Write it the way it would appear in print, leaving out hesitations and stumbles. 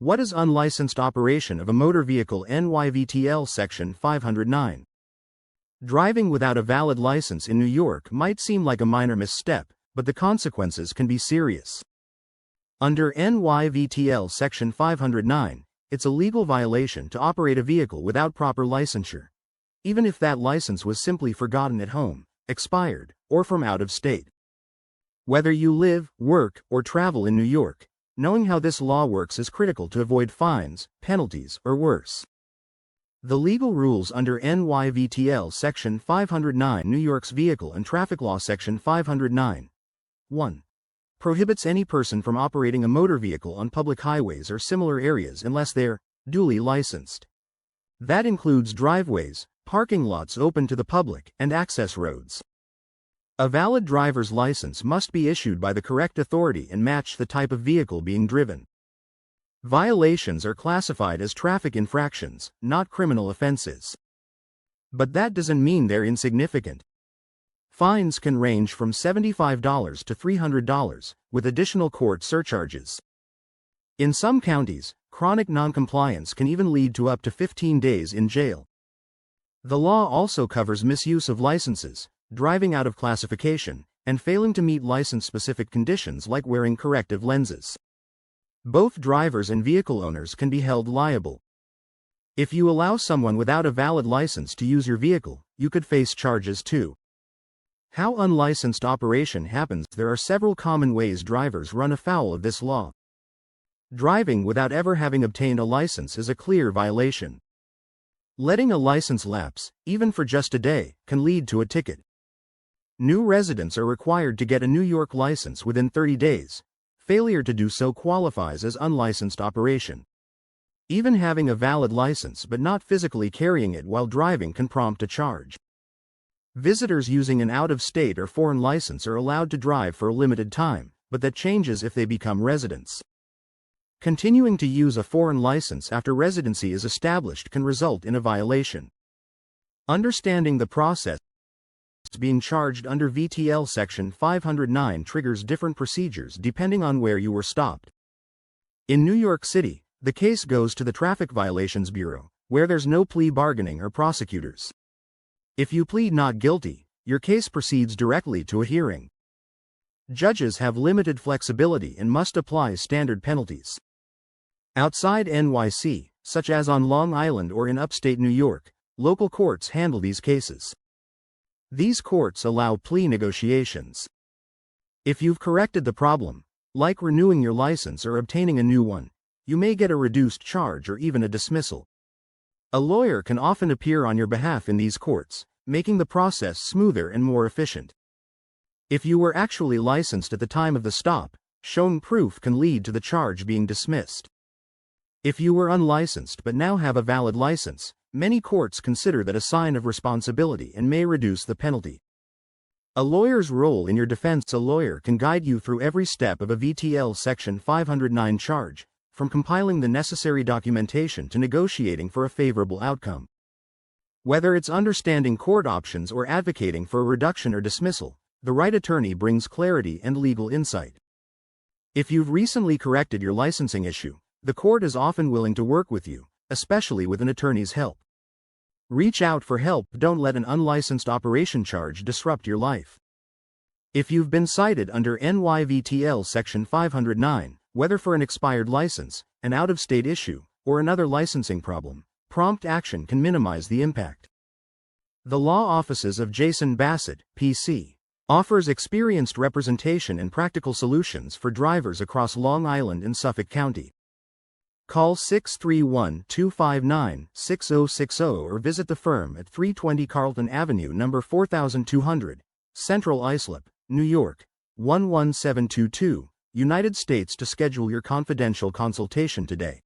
What is unlicensed operation of a motor vehicle? NYS VTL Section 509. Driving without a valid license in New York might seem like a minor misstep, but the consequences can be serious. Under NYS VTL Section 509, it's a legal violation to operate a vehicle without proper licensure, even if that license was simply forgotten at home, expired, or from out of state. Whether you live, work, or travel in New York, knowing how this law works is critical to avoid fines, penalties, or worse. The legal rules under NYS VTL Section 509 New York's Vehicle and Traffic Law Section 509. 1. Prohibits any person from operating a motor vehicle on public highways or similar areas unless they're duly licensed. That includes driveways, parking lots open to the public, and access roads. A valid driver's license must be issued by the correct authority and match the type of vehicle being driven. Violations are classified as traffic infractions, not criminal offenses. But that doesn't mean they're insignificant. Fines can range from $75 to $300, with additional court surcharges. In some counties, chronic noncompliance can even lead to up to 15 days in jail. The law also covers misuse of licenses, driving out of classification, and failing to meet license-specific conditions like wearing corrective lenses. Both drivers and vehicle owners can be held liable. If you allow someone without a valid license to use your vehicle, you could face charges too. How unlicensed operation happens? There are several common ways drivers run afoul of this law. Driving without ever having obtained a license is a clear violation. Letting a license lapse, even for just a day, can lead to a ticket. New residents are required to get a New York license within 30 days. Failure to do so qualifies as unlicensed operation. Even having a valid license but not physically carrying it while driving can prompt a charge. Visitors using an out-of-state or foreign license are allowed to drive for a limited time, but that changes if they become residents. Continuing to use a foreign license after residency is established can result in a violation. Understanding the process being charged under VTL Section 509 triggers different procedures depending on where you were stopped. In New York City, the case goes to the Traffic Violations Bureau, where there's no plea bargaining or prosecutors. If you plead not guilty, your case proceeds directly to a hearing. Judges have limited flexibility and must apply standard penalties. Outside NYC, such as on Long Island or in upstate New York, local courts handle these cases. These courts allow plea negotiations. If you've corrected the problem, like renewing your license or obtaining a new one, you may get a reduced charge or even a dismissal. A lawyer can often appear on your behalf in these courts, making the process smoother and more efficient. If you were actually licensed at the time of the stop, shown proof can lead to the charge being dismissed. If you were unlicensed but now have a valid license, many courts consider that a sign of responsibility and may reduce the penalty. A lawyer's role in your defense: a lawyer can guide you through every step of a VTL Section 509 charge, from compiling the necessary documentation to negotiating for a favorable outcome. Whether it's understanding court options or advocating for a reduction or dismissal, the right attorney brings clarity and legal insight. If you've recently corrected your licensing issue, the court is often willing to work with you, especially with an attorney's help. Reach out for help. Don't let an unlicensed operation charge disrupt your life. If you've been cited under NYS VTL Section 509, whether for an expired license, an out-of-state issue, or another licensing problem, prompt action can minimize the impact. The law offices of Jason Bassett, P.C., offers experienced representation and practical solutions for drivers across Long Island and Suffolk County. Call 631-259-6060 or visit the firm at 320 Carleton Avenue, number 4200, Central Islip, New York, 11722, United States, to schedule your confidential consultation today.